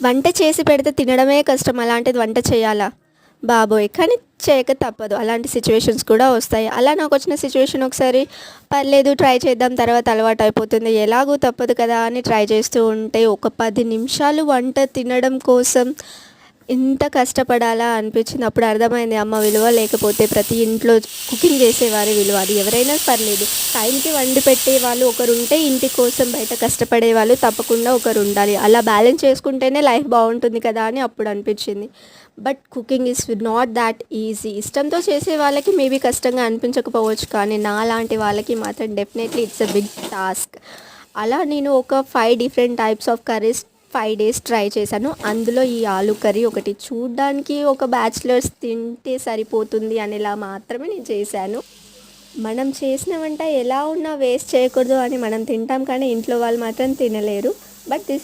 వంట చేసి పెడితే తినడమే కష్టం, అలాంటిది వంట చేయాలా బాబోయ్! కానీ చేయక తప్పదు. అలాంటి సిచ్యువేషన్స్ కూడా వస్తాయి. అలా నాకొచ్చిన సిచ్యువేషన్ ఒకసారి పర్లేదు ట్రై చేద్దాం, తర్వాత అలవాటయిపోతుంది. ఎలాగో తప్పదు కదా అని ట్రై చేస్తూ ఉంటే ఒక 10 నిమిషాలు వంట తినడం కోసం ఇంత కష్టపడాలా అనిపించింది. అప్పుడు అర్థమైంది అమ్మ విలువ, లేకపోతే ప్రతి ఇంట్లో కుకింగ్ చేసేవారి విలువ. అది ఎవరైనా పర్లేదు. టైంకి వండి పెట్టేవాళ్ళు ఒకరుంటే, ఇంటి కోసం బయట కష్టపడే వాళ్ళు తప్పకుండా ఒకరుండాలి. అలా బ్యాలెన్స్ చేసుకుంటేనే లైఫ్ బావుంటుంది కదా అని అప్పుడు అనిపించింది. But cooking is not that easy. ఇష్టంతో చేసే వాళ్ళకి మేబీ కష్టంగా అనిపించకపోవచ్చు, కానీ నాలాంటి వాళ్ళకి మాత్రం definitely it's a big task. అలా నేను ఒక 5 different types of curries 5 days try చేశాను. అందులో ఈ ఆలూ కర్రీ ఒకటి. చూడ్డానికి ఒక బ్యాచిలర్స్ తింటే సరిపోతుంది అనేలా మాత్రమే నేను చేశాను. మనం చేసిన వంట ఎలా ఉన్నా వేస్ట్ చేయకూడదు అని మనం తింటాం, కానీ ఇంట్లో వాళ్ళు మాత్రం తినలేరు. But this